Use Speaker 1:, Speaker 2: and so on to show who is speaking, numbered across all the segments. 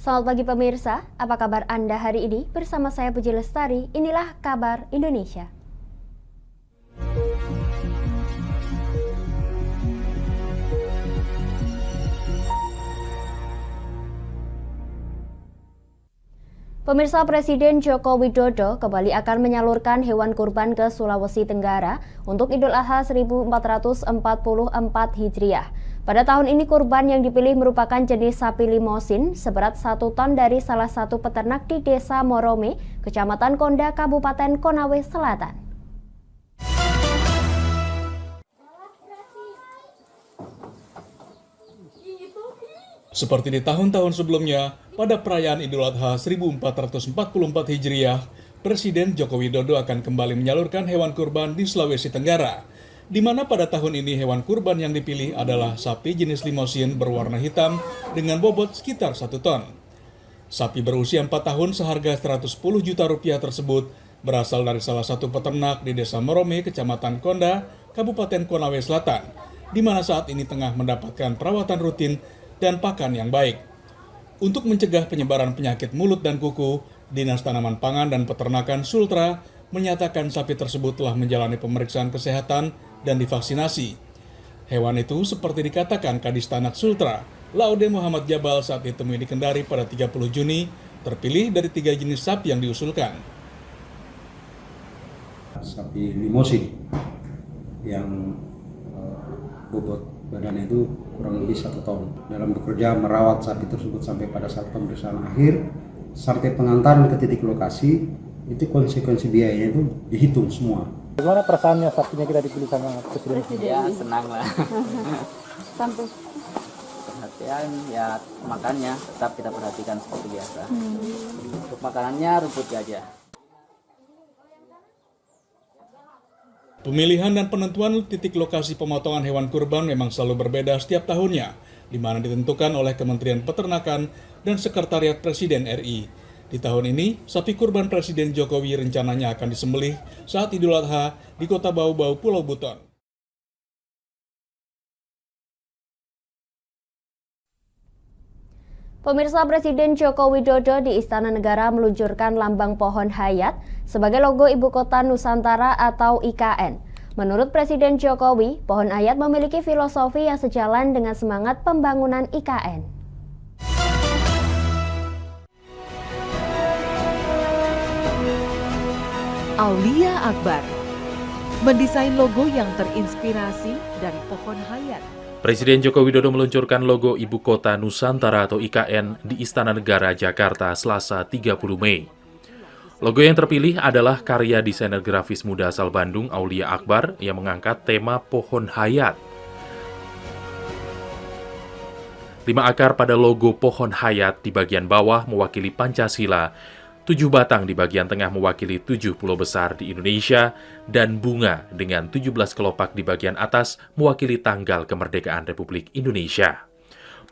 Speaker 1: Selamat pagi pemirsa, apa kabar Anda hari ini? Bersama saya Puji Lestari, inilah kabar Indonesia. Pemirsa, Presiden Joko Widodo kembali akan menyalurkan hewan kurban ke Sulawesi Tenggara untuk Idul Adha 1444 Hijriah. Pada tahun ini kurban yang dipilih merupakan jenis sapi limosin seberat 1 ton dari salah satu peternak di Desa Morome, Kecamatan Konda, Kabupaten Konawe Selatan.
Speaker 2: Seperti di tahun-tahun sebelumnya, pada perayaan Idul Adha 1444 Hijriah, Presiden Joko Widodo akan kembali menyalurkan hewan kurban di Sulawesi Tenggara, di mana pada tahun ini hewan kurban yang dipilih adalah sapi jenis limosin berwarna hitam dengan bobot sekitar 1 ton. Sapi berusia 4 tahun seharga 110 juta rupiah tersebut berasal dari salah satu peternak di Desa Morome, Kecamatan Konda, Kabupaten Konawe Selatan, di mana saat ini tengah mendapatkan perawatan rutin dan pakan yang baik. Untuk mencegah penyebaran penyakit mulut dan kuku, Dinas Tanaman Pangan dan Peternakan Sultra menyatakan sapi tersebut telah menjalani pemeriksaan kesehatan dan divaksinasi. Hewan itu seperti dikatakan Kadis Tanak Sultra, Laude Muhammad Jabal saat ditemui di Kendari pada 30 Juni, terpilih dari 3 jenis sapi yang diusulkan.
Speaker 3: Sapi limosin yang bobot badannya itu kurang lebih 1 ton. Dalam bekerja merawat sapi tersebut sampai pada saat pemeriksaan akhir, sampai pengantaran ke titik lokasi, itu konsekuensi biayanya itu dihitung semua.
Speaker 4: Bagaimana perasaannya sapinya kita dipilih sama Presiden?
Speaker 5: Ya senang lah.
Speaker 1: Sampai
Speaker 5: Perhatian ya makannya tetap kita perhatikan seperti biasa. Untuk makanannya rumput gajah.
Speaker 2: Pemilihan dan penentuan titik lokasi pemotongan hewan kurban memang selalu berbeda setiap tahunnya, di mana ditentukan oleh Kementerian Peternakan dan Sekretariat Presiden RI. Di tahun ini, sapi kurban Presiden Jokowi rencananya akan disembelih saat Idul Adha di Kota Bau-Bau, Pulau Buton.
Speaker 1: Pemirsa, Presiden Joko Widodo di Istana Negara meluncurkan lambang pohon hayat sebagai logo Ibu Kota Nusantara atau IKN. Menurut Presiden Jokowi, pohon hayat memiliki filosofi yang sejalan dengan semangat pembangunan IKN.
Speaker 6: Aulia Akbar mendesain logo yang terinspirasi dari pohon hayat.
Speaker 7: Presiden Joko Widodo meluncurkan logo Ibu Kota Nusantara atau IKN di Istana Negara, Jakarta, Selasa 30 Mei. Logo yang terpilih adalah karya desainer grafis muda asal Bandung, Aulia Akbar, yang mengangkat tema pohon hayat. 5 akar pada logo pohon hayat di bagian bawah mewakili Pancasila, 7 batang di bagian tengah mewakili 7 pulau besar di Indonesia, dan bunga dengan 17 kelopak di bagian atas mewakili tanggal kemerdekaan Republik Indonesia.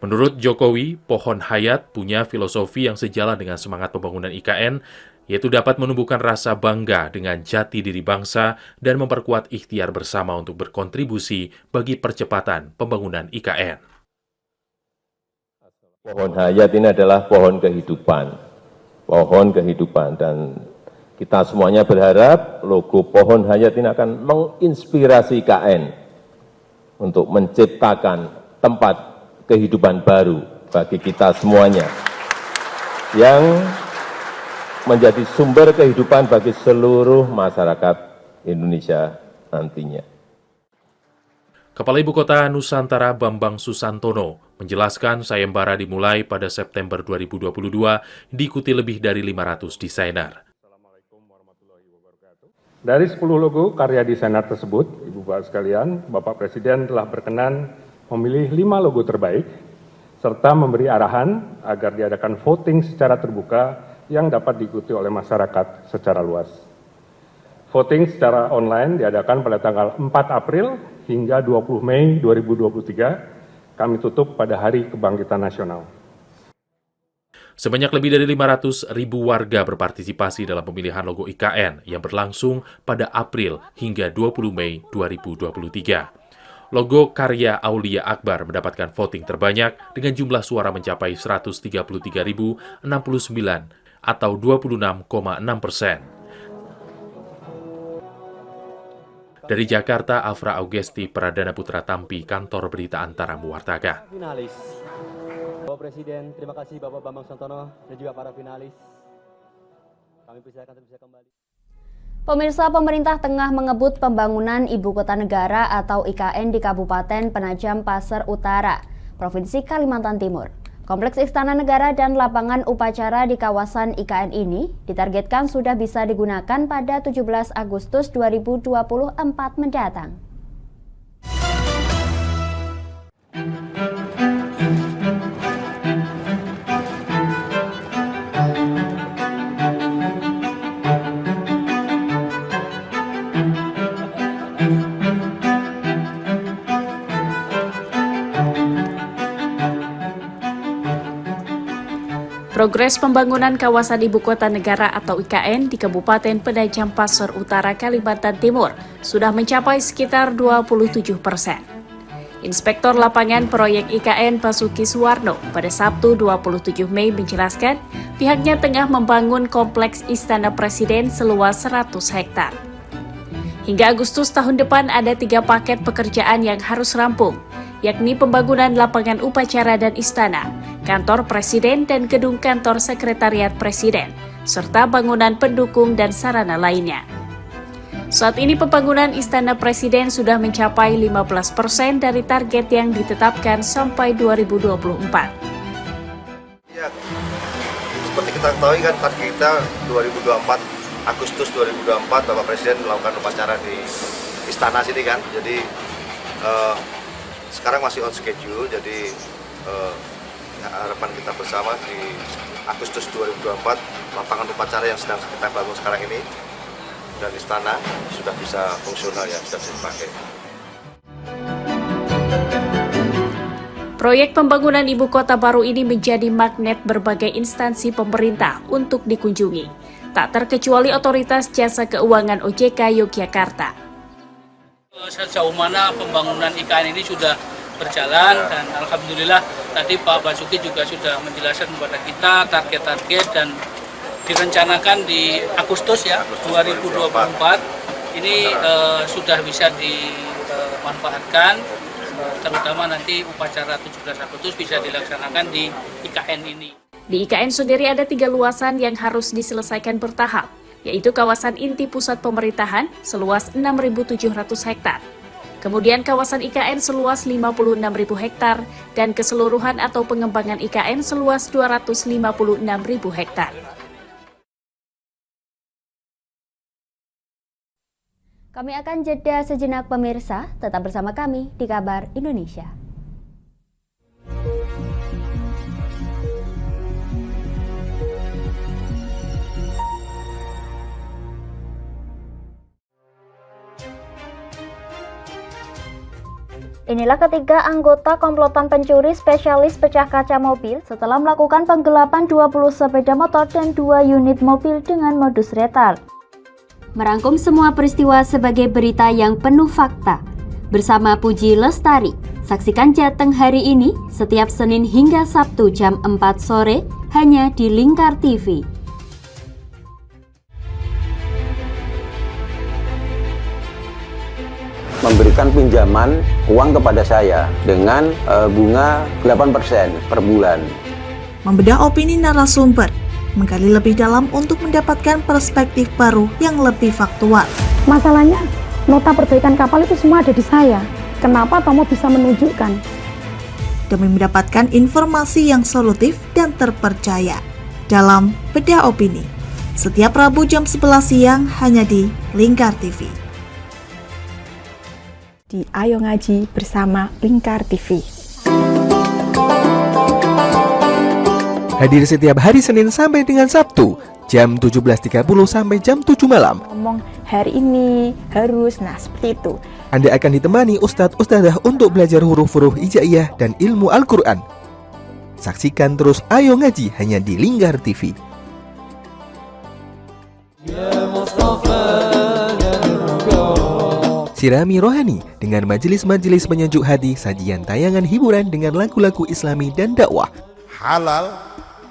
Speaker 7: Menurut Jokowi, pohon hayat punya filosofi yang sejalan dengan semangat pembangunan IKN, yaitu dapat menumbuhkan rasa bangga dengan jati diri bangsa dan memperkuat ikhtiar bersama untuk berkontribusi bagi percepatan pembangunan IKN.
Speaker 8: Pohon hayat ini adalah pohon kehidupan. Pohon kehidupan, dan kita semuanya berharap logo pohon hayat ini akan menginspirasi IKN untuk menciptakan tempat kehidupan baru bagi kita semuanya yang menjadi sumber kehidupan bagi seluruh masyarakat Indonesia nantinya.
Speaker 7: Kepala Ibu Kota Nusantara Bambang Susantono menjelaskan sayembara dimulai pada September 2022 diikuti lebih dari 500 desainer.
Speaker 4: Dari 10 logo karya desainer tersebut, Ibu Bapak sekalian, Bapak Presiden telah berkenan memilih 5 logo terbaik, serta memberi arahan agar diadakan voting secara terbuka yang dapat diikuti oleh masyarakat secara luas. Voting secara online diadakan pada tanggal 4 April hingga 20 Mei 2023, kami tutup pada Hari Kebangkitan Nasional.
Speaker 7: Sebanyak lebih dari 500.000 warga berpartisipasi dalam pemilihan logo IKN yang berlangsung pada April hingga 20 Mei 2023. Logo karya Aulia Akbar mendapatkan voting terbanyak dengan jumlah suara mencapai 133.069 atau 26,6%. Dari Jakarta, Afra Augesti, Pradana Putra Tampi, Kantor Berita Antara mewartakan.
Speaker 9: Finalis. Bapak Presiden, terima kasih Bapak Bambang Susantono dan juga para finalis. Kami persilakan bisa kembali.
Speaker 1: Pemirsa, pemerintah tengah mengebut pembangunan Ibu Kota Negara atau IKN di Kabupaten Penajam Pasir Utara, Provinsi Kalimantan Timur. Kompleks Istana Negara dan lapangan upacara di kawasan IKN ini ditargetkan sudah bisa digunakan pada 17 Agustus 2024 mendatang.
Speaker 10: Progres pembangunan kawasan Ibu Kota Negara atau IKN di Kabupaten Penajam Pasir Utara, Kalimantan Timur sudah mencapai sekitar 27%. Inspektor Lapangan Proyek IKN Basuki Suwarno pada Sabtu 27 Mei menjelaskan pihaknya tengah membangun kompleks Istana Presiden seluas 100 hektar. Hingga Agustus tahun depan ada 3 paket pekerjaan yang harus rampung, yakni pembangunan lapangan upacara dan istana, kantor presiden dan gedung kantor sekretariat presiden, serta bangunan pendukung dan sarana lainnya. Saat ini pembangunan istana presiden sudah mencapai 15% dari target yang ditetapkan sampai 2024.
Speaker 11: Ya, seperti kita ketahui kan target kita 2024, Agustus 2024 Bapak Presiden melakukan upacara di istana sini kan, jadi sekarang masih on schedule, jadi harapan kita bersama di Agustus 2024 lapangan upacara yang sedang kita bangun sekarang ini dan istana sudah bisa fungsional, ya sudah bisa dipakai.
Speaker 10: Proyek pembangunan ibu kota baru ini menjadi magnet berbagai instansi pemerintah untuk dikunjungi, tak terkecuali Otoritas Jasa Keuangan OJK Yogyakarta.
Speaker 12: Sejauh mana pembangunan IKN ini sudah berjalan dan alhamdulillah tadi Pak Basuki juga sudah menjelaskan kepada kita target-target dan direncanakan di Agustus ya 2024 ini sudah bisa dimanfaatkan, terutama nanti upacara 17 Agustus bisa dilaksanakan di IKN ini.
Speaker 10: Di IKN sendiri ada 3 luasan yang harus diselesaikan bertahap, yaitu kawasan inti pusat pemerintahan seluas 6.700 hektar. Kemudian kawasan IKN seluas 56.000 hektar dan keseluruhan atau pengembangan IKN seluas 256.000 hektar.
Speaker 1: Kami akan jeda sejenak pemirsa, tetap bersama kami di Kabar Indonesia. Inilah ketiga anggota komplotan pencuri spesialis pecah kaca mobil setelah melakukan penggelapan 20 sepeda motor dan 2 unit mobil dengan modus retal. Merangkum semua peristiwa sebagai berita yang penuh fakta. Bersama Puji Lestari, saksikan Jateng hari ini setiap Senin hingga Sabtu jam 4 sore hanya di Lingkar TV.
Speaker 13: Memberikan pinjaman uang kepada saya dengan bunga 8% per bulan.
Speaker 14: Membedah opini narasumber, menggali lebih dalam untuk mendapatkan perspektif baru yang lebih faktual.
Speaker 15: Masalahnya, nota perbaikan kapal itu semua ada di saya. Kenapa Tomo bisa menunjukkan?
Speaker 14: Demi mendapatkan informasi yang solutif dan terpercaya dalam Bedah Opini. Setiap Rabu jam 11 siang hanya di Lingkar TV.
Speaker 15: Di Ayo Ngaji bersama Lingkar TV.
Speaker 16: Hadir setiap hari Senin sampai dengan Sabtu, jam 17.30 sampai jam 7 malam.
Speaker 15: Ngomong hari ini harus, nah seperti itu.
Speaker 16: Anda akan ditemani Ustadz-Ustadzah untuk belajar huruf-huruf hijaiyah dan ilmu Al-Quran. Saksikan terus Ayo Ngaji hanya di Lingkar TV. Sirami rohani dengan majelis-majelis penyejuk hati, sajian tayangan hiburan dengan lagu-lagu Islami dan dakwah.
Speaker 17: Halal,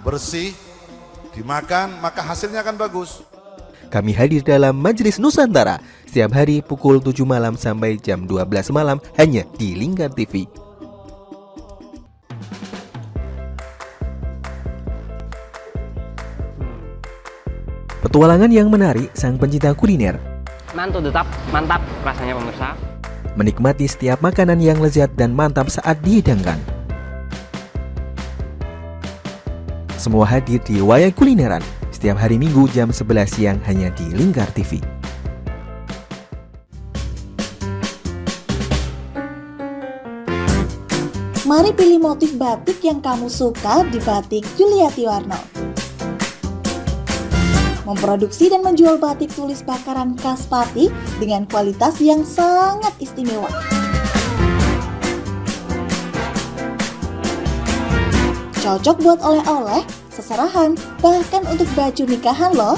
Speaker 17: bersih, dimakan maka hasilnya akan bagus.
Speaker 16: Kami hadir dalam Majelis Nusantara setiap hari pukul 7 malam sampai jam 12 malam hanya di Lingkar TV. Petualangan yang menarik sang pencinta kuliner.
Speaker 18: Mantul tetap mantap rasanya pemirsa.
Speaker 16: Menikmati setiap makanan yang lezat dan mantap saat dihidangkan. Semua hadir di Wayang Kulineran setiap hari Minggu jam 11 siang hanya di Lingkar TV.
Speaker 14: Mari pilih motif batik yang kamu suka di Batik Yuliati Warno. Memproduksi dan menjual batik tulis bakaran khas Pati dengan kualitas yang sangat istimewa. Cocok buat oleh-oleh, seserahan, bahkan untuk baju nikahan loh.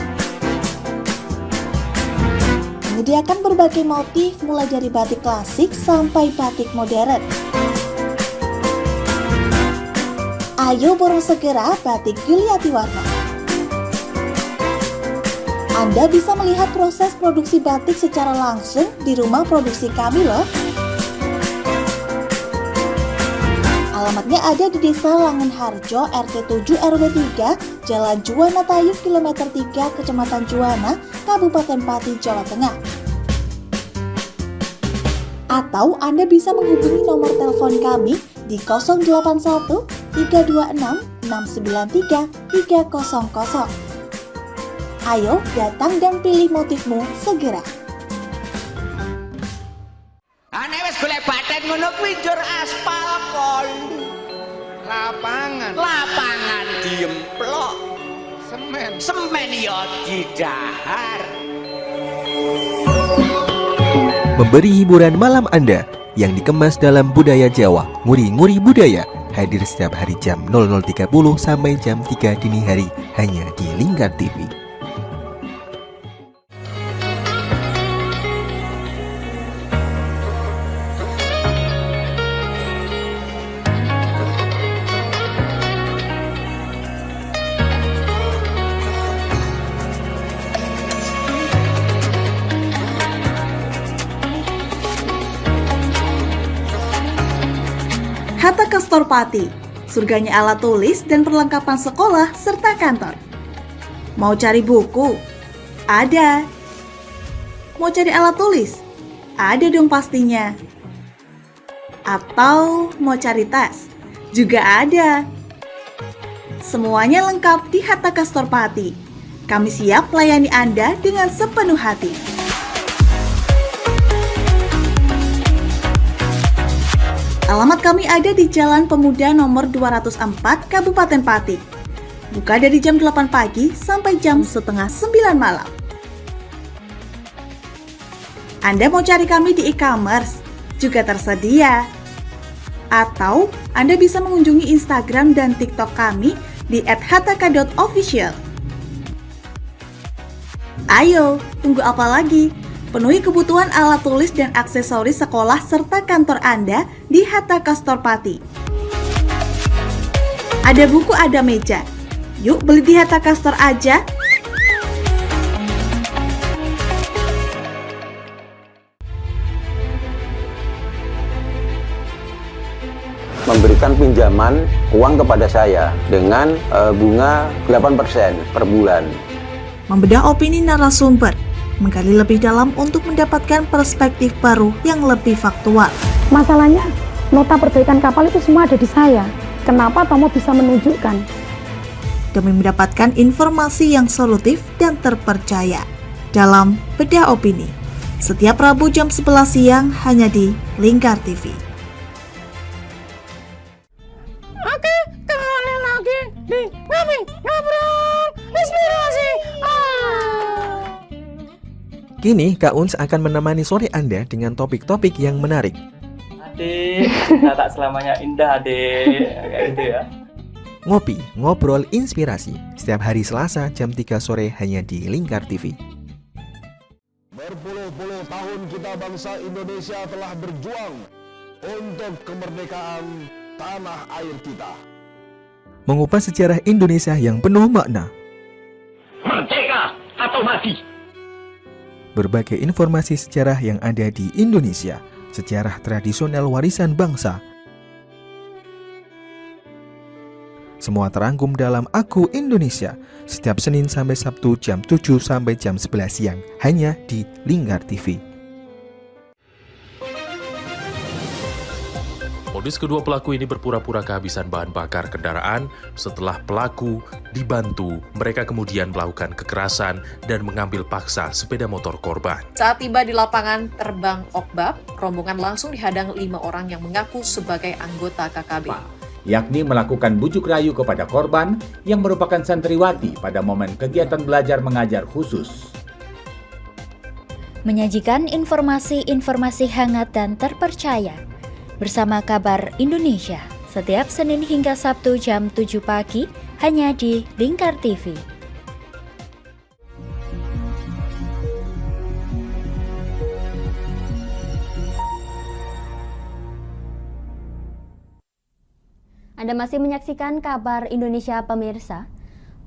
Speaker 14: Menyediakan berbagai motif mulai dari batik klasik sampai batik modern. Ayo borong segera Batik Yuliati Warno. Anda bisa melihat proses produksi batik secara langsung di rumah produksi kami loh. Alamatnya ada di Desa Langenharjo, RT 7 RW 3, Jalan Juwana Tayub, Kilometer 3, Kecamatan Juwana, Kabupaten Pati, Jawa Tengah. Atau Anda bisa menghubungi nomor telepon kami di 081 326 693 300. Ayo datang dan pilih motifmu segera.
Speaker 19: Ane wis golek batet ngono kuwi njur aspal kon. Lapangan diemplok. Semen ya didahar.
Speaker 16: Memberi hiburan malam Anda yang dikemas dalam budaya Jawa, nguri-nguri budaya, hadir setiap hari jam 00.30 sampai jam 3 dini hari hanya di Lingkar TV.
Speaker 14: Hatta Kastor Pati, surganya alat tulis dan perlengkapan sekolah serta kantor. Mau cari buku? Ada. Mau cari alat tulis? Ada dong pastinya. Atau mau cari tas? Juga ada. Semuanya lengkap di Hatta Kastor Pati. Kami siap melayani Anda dengan sepenuh hati. Alamat kami ada di Jalan Pemuda nomor 204 Kabupaten Pati. Buka dari jam 8 pagi sampai jam setengah 9 malam. Anda mau cari kami di e-commerce? Juga tersedia. Atau Anda bisa mengunjungi Instagram dan TikTok kami di @hataka.official. Ayo, tunggu apa lagi? Penuhi kebutuhan alat tulis dan aksesoris sekolah serta kantor Anda di Hatta Kastor Pati. Ada buku, ada meja. Yuk beli di Hatta Kastor aja.
Speaker 13: Memberikan pinjaman uang kepada saya dengan bunga 8% per bulan.
Speaker 14: Membedah opini narasumber, menggali lebih dalam untuk mendapatkan perspektif baru yang lebih faktual.
Speaker 15: Masalahnya, nota perbaikan kapal itu semua ada di saya. Kenapa Tomo bisa menunjukkan?
Speaker 14: Demi mendapatkan informasi yang solutif dan terpercaya dalam Bedah Opini. Setiap Rabu jam 11 siang hanya di Lingkar TV.
Speaker 19: Oke, kembali lagi di Ngobrol Inspirasi.
Speaker 16: Kini Kak Uns akan menemani sore Anda dengan topik-topik yang menarik.
Speaker 20: Adik, cinta tak selamanya indah, adik. Kayak gitu ya.
Speaker 16: Ngopi, ngobrol inspirasi setiap hari Selasa jam 3 sore hanya di Lingkar TV.
Speaker 17: Berpuluh-puluh
Speaker 21: tahun kita bangsa Indonesia telah berjuang untuk kemerdekaan tanah air kita.
Speaker 16: Mengupas sejarah Indonesia yang penuh makna.
Speaker 22: Merdeka atau mati.
Speaker 16: Berbagai informasi sejarah yang ada di Indonesia, sejarah tradisional warisan bangsa. Semua terangkum dalam Aku Indonesia, setiap Senin sampai Sabtu jam 7 sampai jam 11 siang, hanya di Lingkar TV.
Speaker 7: Modus kedua pelaku ini berpura-pura kehabisan bahan bakar kendaraan. Setelah pelaku dibantu, mereka kemudian melakukan kekerasan dan mengambil paksa sepeda motor korban.
Speaker 23: Saat tiba di lapangan terbang Okbab, rombongan langsung dihadang 5 orang yang mengaku sebagai anggota KKB.
Speaker 24: Yakni melakukan bujuk rayu kepada korban yang merupakan santriwati pada momen kegiatan belajar mengajar khusus.
Speaker 25: Menyajikan informasi-informasi hangat dan terpercaya bersama Kabar Indonesia setiap Senin hingga Sabtu jam 7 pagi hanya di Lingkar TV.
Speaker 1: Anda masih menyaksikan Kabar Indonesia pemirsa.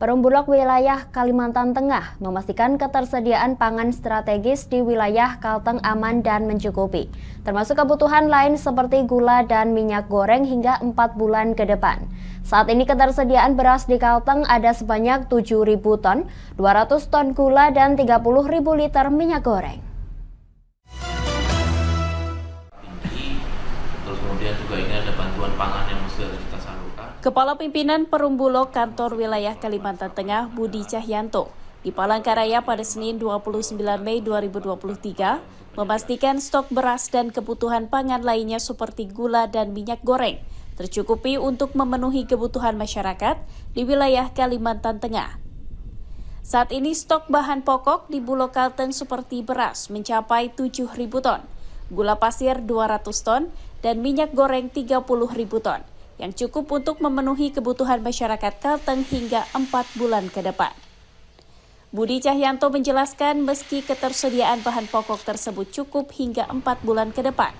Speaker 1: Perum Bulog wilayah Kalimantan Tengah memastikan ketersediaan pangan strategis di wilayah Kalteng aman dan mencukupi, termasuk kebutuhan lain seperti gula dan minyak goreng hingga 4 bulan ke depan. Saat ini ketersediaan beras di Kalteng ada sebanyak 7.000 ton, 200 ton gula dan 30.000 liter minyak goreng.
Speaker 7: Terus kemudian juga ini ada bantuan pangan yang mesti kita salurkan.
Speaker 10: Kepala Pimpinan Perum Bulog Kantor Wilayah Kalimantan Tengah Budi Cahyanto di Palangkaraya pada Senin 29 Mei 2023 memastikan stok beras dan kebutuhan pangan lainnya seperti gula dan minyak goreng tercukupi untuk memenuhi kebutuhan masyarakat di wilayah Kalimantan Tengah. Saat ini stok bahan pokok di Bulog Kalteng seperti beras mencapai 7.000 ton, gula pasir 200 ton, dan minyak goreng 30.000 ton, yang cukup untuk memenuhi kebutuhan masyarakat Kalteng hingga 4 bulan ke depan. Budi Cahyanto menjelaskan meski ketersediaan bahan pokok tersebut cukup hingga 4 bulan ke depan,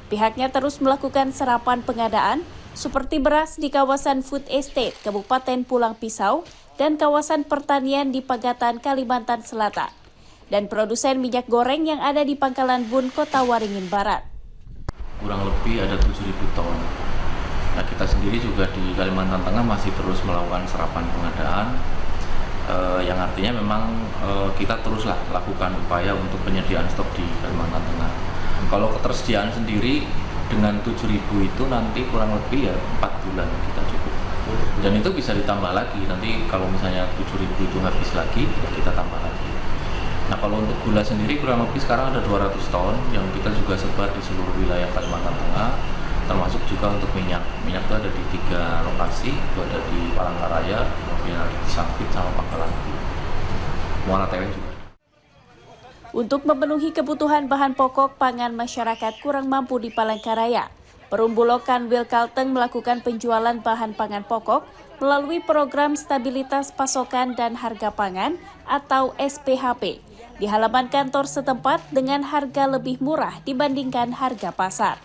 Speaker 10: pihaknya terus melakukan serapan pengadaan seperti beras di kawasan Food Estate Kabupaten Pulang Pisau dan kawasan pertanian di Pagatan, Kalimantan Selatan, dan produsen minyak goreng yang ada di Pangkalan Bun, Kota Waringin Barat.
Speaker 7: Kurang lebih ada 7.000 ton. Nah, kita sendiri juga di Kalimantan Tengah masih terus melakukan serapan pengadaan, yang artinya memang kita teruslah lakukan upaya untuk penyediaan stok di Kalimantan Tengah. Kalau ketersediaan sendiri dengan 7.000 itu nanti kurang lebih ya 4 bulan kita cukup. Dan itu bisa ditambah lagi, nanti kalau misalnya 7.000 itu habis lagi, kita tambah lagi. Nah, kalau untuk gula sendiri kurang lebih sekarang ada 200 ton yang kita juga sebar di seluruh wilayah Kalimantan Tengah, termasuk juga untuk minyak. Minyak itu ada di 3 lokasi, itu ada di Palangkaraya, kemudian ada di Sampit sama Pangkalan, Muara Teweh juga.
Speaker 10: Untuk memenuhi kebutuhan bahan pokok pangan masyarakat kurang mampu di Palangkaraya, Perum Bulog Kanwil Kalteng melakukan penjualan bahan pangan pokok melalui program stabilitas pasokan dan harga pangan atau SPHP di halaman kantor setempat dengan harga lebih murah dibandingkan harga pasar.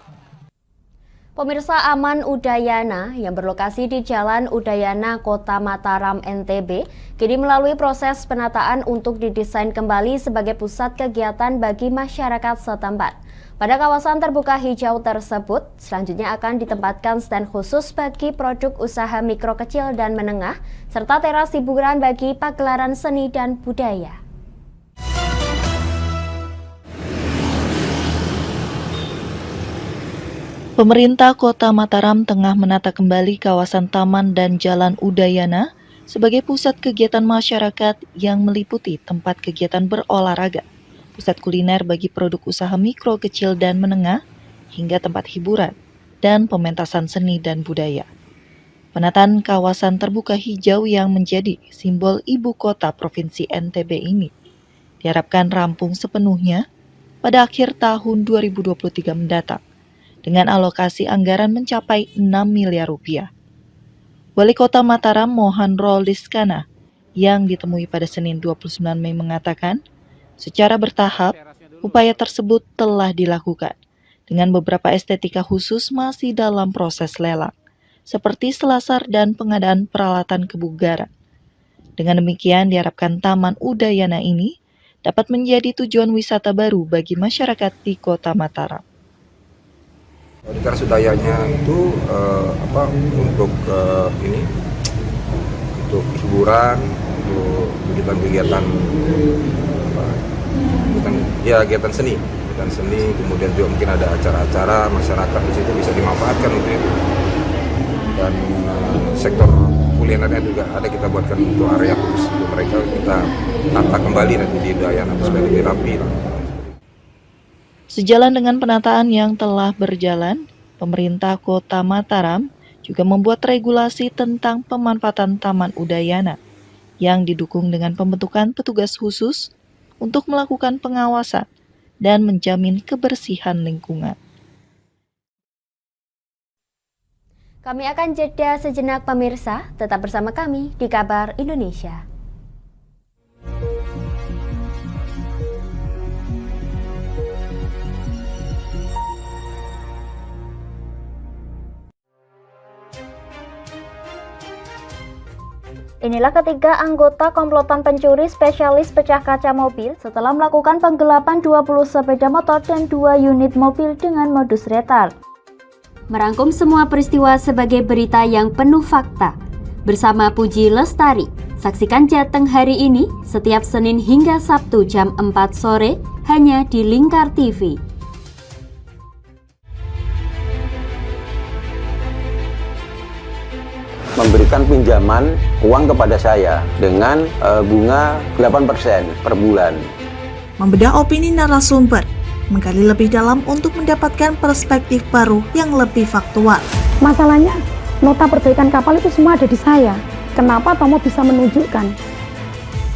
Speaker 1: Pemirsa, Aman Udayana yang berlokasi di Jalan Udayana, Kota Mataram, NTB, kini melalui proses penataan untuk didesain kembali sebagai pusat kegiatan bagi masyarakat setempat. Pada kawasan terbuka hijau tersebut, selanjutnya akan ditempatkan stand khusus bagi produk usaha mikro kecil dan menengah, serta teras hiburan bagi pagelaran seni dan budaya.
Speaker 26: Pemerintah Kota Mataram tengah menata kembali kawasan Taman dan Jalan Udayana sebagai pusat kegiatan masyarakat yang meliputi tempat kegiatan berolahraga, pusat kuliner bagi produk usaha mikro, kecil, dan menengah, hingga tempat hiburan dan pementasan seni dan budaya. Penataan kawasan terbuka hijau yang menjadi simbol ibu kota Provinsi NTB ini diharapkan rampung sepenuhnya pada akhir tahun 2023 mendatang, dengan alokasi anggaran mencapai 6 miliar rupiah. Wali Kota Mataram Mohan Roliskana yang ditemui pada Senin 29 Mei mengatakan, secara bertahap Upaya tersebut telah dilakukan, dengan beberapa estetika khusus masih dalam proses lelang, seperti selasar dan pengadaan peralatan kebugaran. Dengan demikian diharapkan Taman Udayana ini dapat menjadi tujuan wisata baru bagi masyarakat di Kota Mataram.
Speaker 2: Lingkar Udayana itu untuk untuk hiburan, untuk kegiatan seni, kemudian juga mungkin ada acara-acara masyarakat di situ bisa dimanfaatkan untuk itu. Dan sektor kulinernya juga ada kita buatkan untuk area khusus untuk mereka, kita tata kembali nanti di Udayana supaya lebih rapi.
Speaker 26: Sejalan dengan penataan yang telah berjalan, pemerintah Kota Mataram juga membuat regulasi tentang pemanfaatan Taman Udayana yang didukung dengan pembentukan petugas khusus untuk melakukan pengawasan dan menjamin kebersihan lingkungan.
Speaker 1: Kami akan jeda sejenak pemirsa, tetap bersama kami di Kabar Indonesia. Inilah ketiga anggota komplotan pencuri spesialis pecah kaca mobil setelah melakukan penggelapan 20 sepeda motor dan 2 unit mobil dengan modus retard. Merangkum semua peristiwa sebagai berita yang penuh fakta. Bersama Puji Lestari, saksikan Jateng hari ini setiap Senin hingga Sabtu jam 4 sore hanya di Lingkar TV.
Speaker 13: Memberikan pinjaman uang kepada saya dengan bunga 8% per bulan.
Speaker 14: Membedah opini narasumber, menggali lebih dalam untuk mendapatkan perspektif baru yang lebih faktual.
Speaker 15: Masalahnya, nota perbaikan kapal itu semua ada di saya. Kenapa Tomo bisa menunjukkan?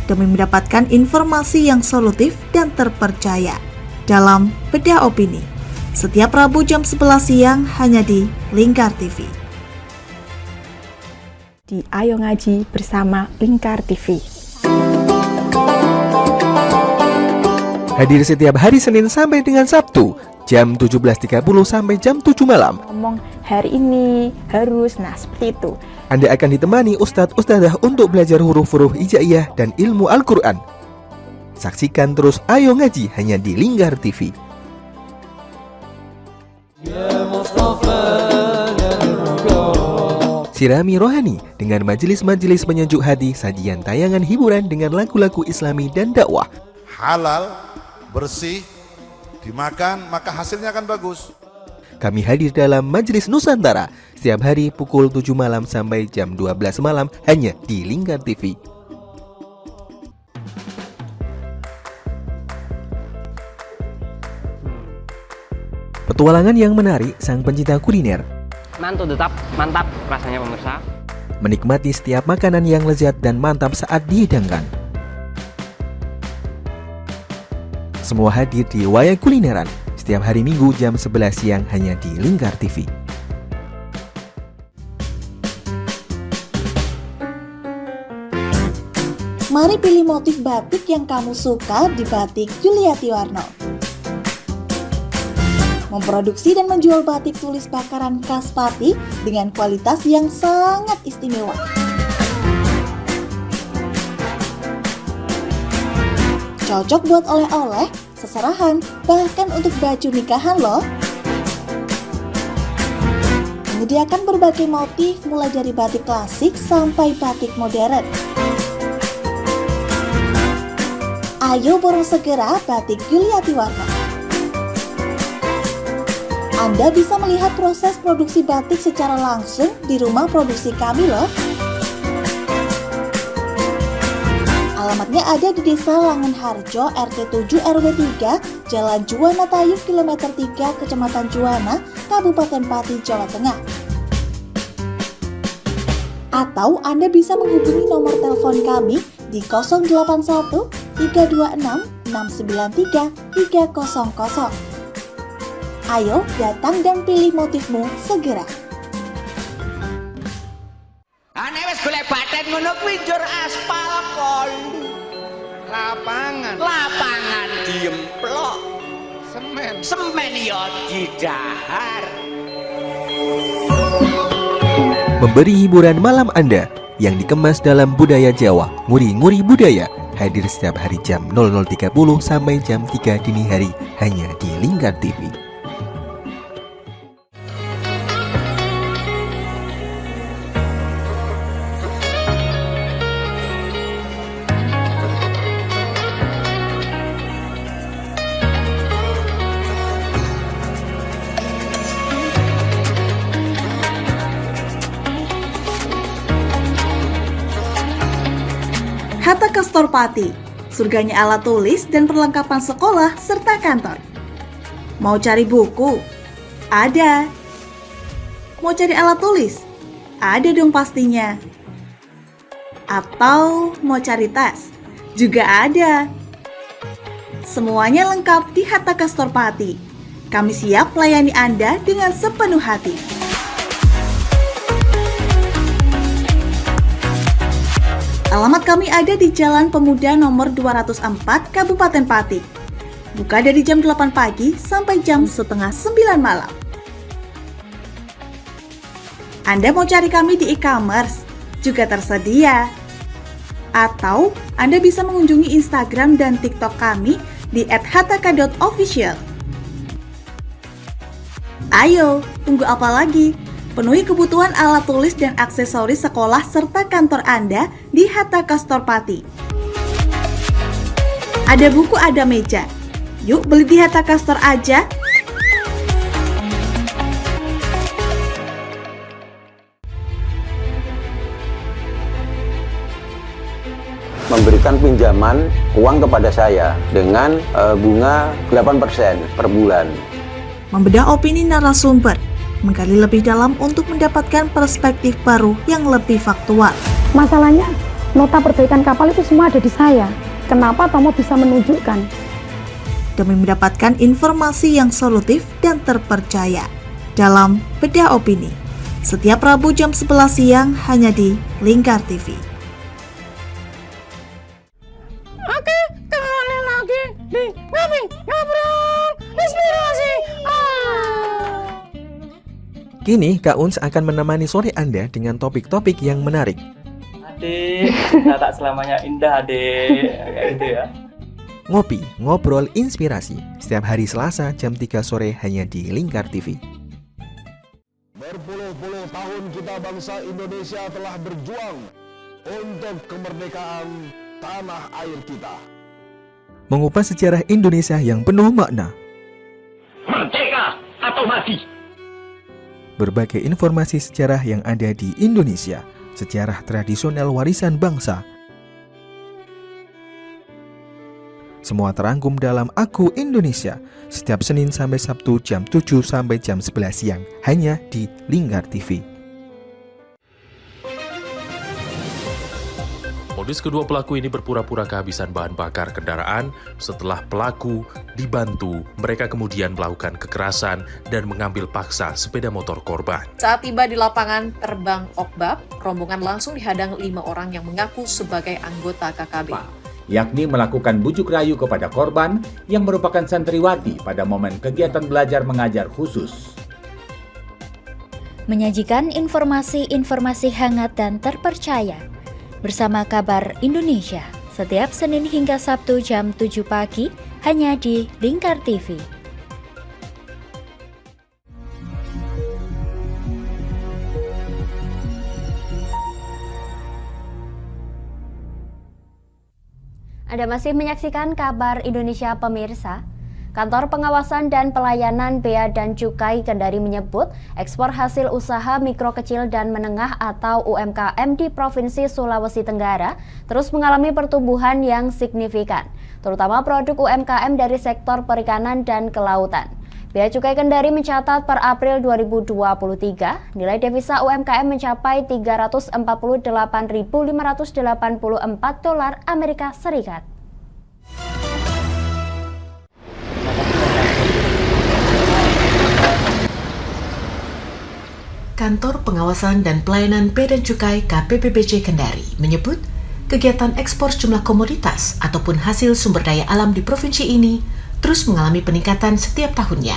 Speaker 14: Demi mendapatkan informasi yang solutif dan terpercaya dalam Bedah Opini. Setiap Rabu jam 11 siang hanya di Lingkar TV.
Speaker 3: Di Ayo Ngaji bersama Lingkar TV.
Speaker 16: Hadir setiap hari Senin sampai dengan Sabtu, jam 17.30 sampai jam 7 malam.
Speaker 3: Ngomong hari ini harus, seperti itu.
Speaker 16: Anda akan ditemani Ustadz-Ustadzah untuk belajar huruf-huruf hijaiyah dan ilmu Al-Quran. Saksikan terus Ayo Ngaji hanya di Lingkar TV. Sirami rohani dengan majelis-majelis penyejuk hati, sajian tayangan hiburan dengan lagu-lagu Islami dan dakwah.
Speaker 17: Halal, bersih, dimakan maka hasilnya akan bagus.
Speaker 16: Kami hadir dalam Majelis Nusantara setiap hari pukul 7 malam sampai jam 12 malam hanya di Lingkar TV. Petualangan yang menarik sang pencinta kuliner.
Speaker 18: Mantap rasanya pemirsa.
Speaker 16: Menikmati setiap makanan yang lezat dan mantap saat dihidangkan. Semua hadir di Wayang Kulineran setiap hari Minggu jam 11 siang hanya di Lingkar TV.
Speaker 14: Mari pilih motif batik yang kamu suka di Batik Yuliati Warno. Memproduksi dan menjual batik tulis bakaran khas Pati dengan kualitas yang sangat istimewa. Cocok buat oleh-oleh, seserahan, bahkan untuk baju nikahan loh. Menyediakan berbagai motif mulai dari batik klasik sampai batik modern. Ayo borong segera Batik Yuliati Warno. Anda bisa melihat proses produksi batik secara langsung di rumah produksi kami loh. Alamatnya ada di Desa Langenharjo, RT 7 RW 3, Jalan Juwana Tayub, Kilometer 3, Kecamatan Juwana, Kabupaten Pati, Jawa Tengah. Atau Anda bisa menghubungi nomor telepon kami di 081 326 693 300. Ayo datang dan pilih motifmu segera.
Speaker 19: Ane wis golek batet ngono kuwi njur aspal kon. Lapangan diemplok. Semen yo didahar.
Speaker 16: Memberi hiburan malam Anda yang dikemas dalam budaya Jawa, nguri-nguri budaya, hadir setiap hari jam 00.30 sampai jam 3 dini hari hanya di Lingkar TV.
Speaker 14: Hatta Kastor Pati, surganya alat tulis dan perlengkapan sekolah serta kantor. Mau cari buku? Ada. Mau cari alat tulis? Ada dong pastinya. Atau mau cari tas? Juga ada. Semuanya lengkap di Hatta Kastor Pati. Kami siap melayani Anda dengan sepenuh hati. Alamat kami ada di Jalan Pemuda nomor 204 Kabupaten Pati. Buka dari jam 8 pagi sampai jam setengah 9 malam. Anda mau cari kami di e-commerce? Juga tersedia. Atau Anda bisa mengunjungi Instagram dan TikTok kami di @hataka.official. Ayo, tunggu apa lagi? Penuhi kebutuhan alat tulis dan aksesoris sekolah serta kantor Anda di Hatta Kastor Pati. Ada buku, ada meja. Yuk beli di Hatta Kastor aja.
Speaker 13: Memberikan pinjaman uang kepada saya dengan bunga 8% per bulan.
Speaker 14: Membedah opini narasumber, menggali lebih dalam untuk mendapatkan perspektif baru yang lebih faktual.
Speaker 15: Masalahnya, nota perbaikan kapal itu semua ada di saya. Kenapa Tomo bisa menunjukkan?
Speaker 14: Demi mendapatkan informasi yang solutif dan terpercaya dalam Bedah Opini. Setiap Rabu jam 11 siang hanya di Lingkar TV.
Speaker 4: Oke, kembali lagi di Ngobrol Inspirasi.
Speaker 16: Kini Kak Uns akan menemani sore Anda dengan topik-topik yang menarik.
Speaker 20: Adik, cinta tak selamanya indah, adik. Kayak gitu ya.
Speaker 16: Ngopi, ngobrol inspirasi setiap hari Selasa jam 3 sore hanya di Lingkar TV.
Speaker 21: Berpuluh-puluh tahun kita bangsa Indonesia telah berjuang untuk kemerdekaan tanah air kita.
Speaker 16: Mengupas sejarah Indonesia yang penuh makna.
Speaker 22: Merdeka atau mati.
Speaker 16: Berbagai informasi sejarah yang ada di Indonesia, sejarah tradisional warisan bangsa. Semua terangkum dalam Aku Indonesia, setiap Senin sampai Sabtu jam 7 sampai jam 11 siang, hanya di Lingkar TV.
Speaker 7: Modus kedua pelaku ini berpura-pura kehabisan bahan bakar kendaraan. Setelah pelaku dibantu, mereka kemudian melakukan kekerasan dan mengambil paksa sepeda motor korban.
Speaker 23: Saat tiba di lapangan terbang Okbab, rombongan langsung dihadang 5 orang yang mengaku sebagai anggota KKB.
Speaker 24: Yakni melakukan bujuk rayu kepada korban yang merupakan santriwati pada momen kegiatan belajar mengajar khusus.
Speaker 25: Menyajikan informasi-informasi hangat dan terpercaya bersama Kabar Indonesia setiap Senin hingga Sabtu jam 7 pagi hanya di Lingkar TV.
Speaker 1: Anda masih menyaksikan Kabar Indonesia pemirsa. Kantor Pengawasan dan Pelayanan Bea dan Cukai Kendari menyebut ekspor hasil usaha mikro kecil dan menengah atau UMKM di Provinsi Sulawesi Tenggara terus mengalami pertumbuhan yang signifikan, terutama produk UMKM dari sektor perikanan dan kelautan. Bea Cukai Kendari mencatat per April 2023, nilai devisa UMKM mencapai $348.584 Amerika Serikat.
Speaker 5: Kantor Pengawasan dan Pelayanan Bea dan Cukai KPPBC Kendari menyebut kegiatan ekspor sejumlah komoditas ataupun hasil sumber daya alam di provinsi ini terus mengalami peningkatan setiap tahunnya,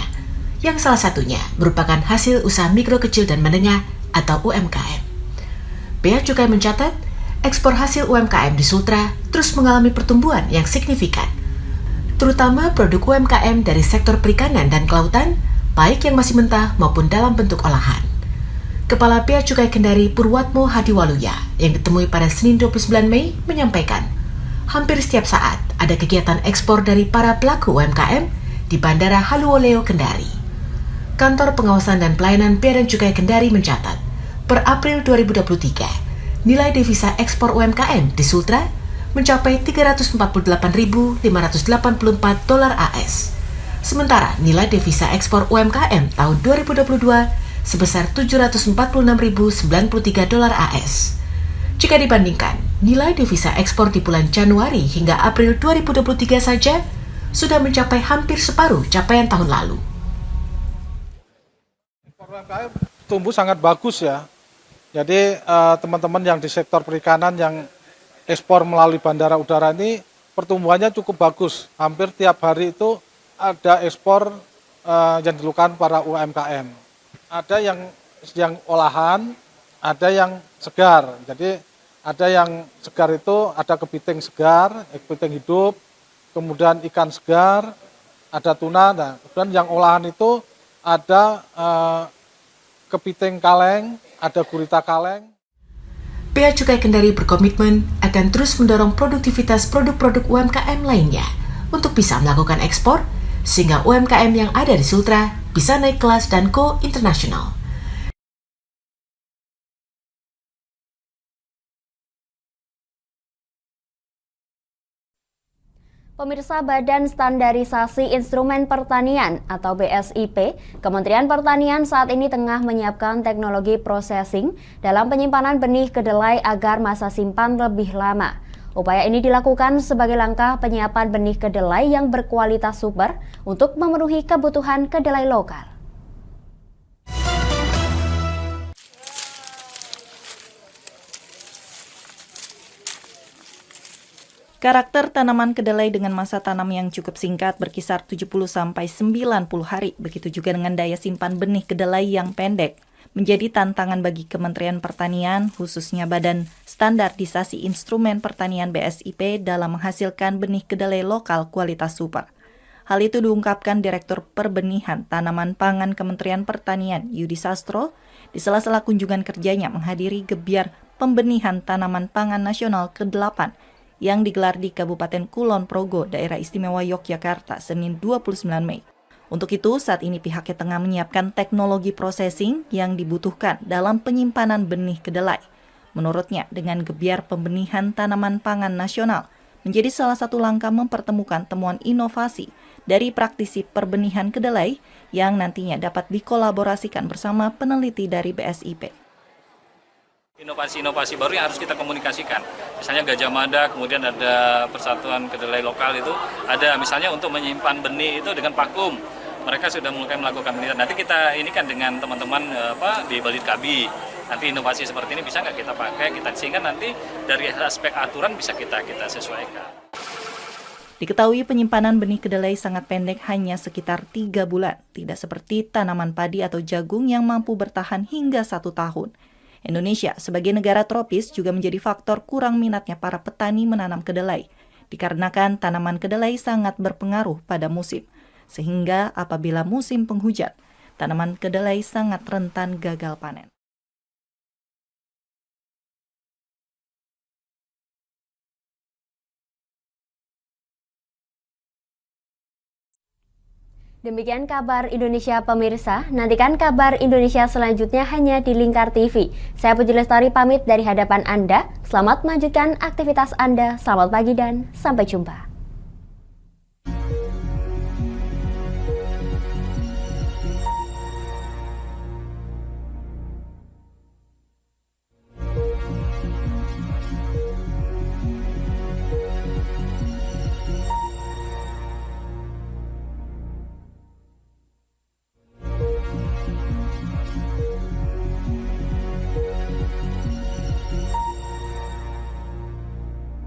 Speaker 5: yang salah satunya merupakan hasil usaha mikro kecil dan menengah atau UMKM. Bea Cukai mencatat, ekspor hasil UMKM di Sultra terus mengalami pertumbuhan yang signifikan, terutama produk UMKM dari sektor perikanan dan kelautan, baik yang masih mentah maupun dalam bentuk olahan. Kepala Bea Cukai Kendari Purwatmo Hadiwaluya yang ditemui pada Senin 29 Mei menyampaikan, hampir setiap saat ada kegiatan ekspor dari para pelaku UMKM di Bandara Haluoleo Kendari. Kantor Pengawasan dan Pelayanan Bea dan Cukai Kendari mencatat, per April 2023, nilai devisa ekspor UMKM di Sultra mencapai 348.584 dolar AS. Sementara nilai devisa ekspor UMKM tahun 2022 sebesar 746.093 dolar AS. Jika dibandingkan, nilai devisa ekspor di bulan Januari hingga April 2023 saja sudah mencapai hampir separuh capaian tahun lalu.
Speaker 6: UMKM tumbuh sangat bagus ya. Jadi teman-teman yang di sektor perikanan yang ekspor melalui bandara udara ini pertumbuhannya cukup bagus. Hampir tiap hari itu ada ekspor yang dilakukan para UMKM. Ada yang olahan, ada yang segar. Jadi ada yang segar itu ada kepiting segar, kepiting hidup, kemudian ikan segar, ada tuna. Nah, kemudian yang olahan itu ada kepiting kaleng, ada gurita kaleng.
Speaker 5: Bea Cukai Kendari berkomitmen akan terus mendorong produktivitas produk-produk UMKM lainnya untuk bisa melakukan ekspor, sehingga UMKM yang ada di Sultra bisa naik kelas dan go internasional.
Speaker 1: Pemirsa, Badan Standarisasi Instrumen Pertanian atau BSIP, Kementerian Pertanian saat ini tengah menyiapkan teknologi processing dalam penyimpanan benih kedelai agar masa simpan lebih lama. Upaya ini dilakukan sebagai langkah penyiapan benih kedelai yang berkualitas super untuk memenuhi kebutuhan kedelai lokal.
Speaker 26: Karakter tanaman kedelai dengan masa tanam yang cukup singkat berkisar 70-90 hari, begitu juga dengan daya simpan benih kedelai yang pendek, menjadi tantangan bagi Kementerian Pertanian, khususnya Badan Standarisasi Instrumen Pertanian BSIP dalam menghasilkan benih kedelai lokal kualitas super. Hal itu diungkapkan Direktur Perbenihan Tanaman Pangan Kementerian Pertanian, Yudi Sastro, di sela-sela kunjungan kerjanya menghadiri Gebiar Pembenihan Tanaman Pangan Nasional ke-8 yang digelar di Kabupaten Kulon Progo, Daerah Istimewa Yogyakarta, Senin 29 Mei. Untuk itu, saat ini pihaknya tengah menyiapkan teknologi processing yang dibutuhkan dalam penyimpanan benih kedelai. Menurutnya, dengan Gebiar Pembenihan Tanaman Pangan Nasional menjadi salah satu langkah mempertemukan temuan inovasi dari praktisi perbenihan kedelai yang nantinya dapat dikolaborasikan bersama peneliti dari BSIP.
Speaker 8: Inovasi-inovasi baru yang harus kita komunikasikan. Misalnya Gajah Mada, kemudian ada Persatuan Kedelai Lokal itu ada misalnya untuk menyimpan benih itu dengan vakum. Mereka sudah mulai melakukan penelitian. Nanti kita ini kan dengan teman-teman di Balitkabi. Nanti inovasi seperti ini bisa nggak kita pakai, sehingga nanti dari aspek aturan bisa kita sesuaikan.
Speaker 26: Diketahui penyimpanan benih kedelai sangat pendek, hanya sekitar 3 bulan. Tidak seperti tanaman padi atau jagung yang mampu bertahan hingga 1 tahun. Indonesia sebagai negara tropis juga menjadi faktor kurang minatnya para petani menanam kedelai, dikarenakan tanaman kedelai sangat berpengaruh pada musim, sehingga apabila musim penghujan, tanaman kedelai sangat rentan gagal panen.
Speaker 1: Demikian kabar Indonesia pemirsa, nantikan kabar Indonesia selanjutnya hanya di Lingkar TV. Saya Puji Lestari pamit dari hadapan Anda, selamat melanjutkan aktivitas Anda, selamat pagi dan sampai jumpa.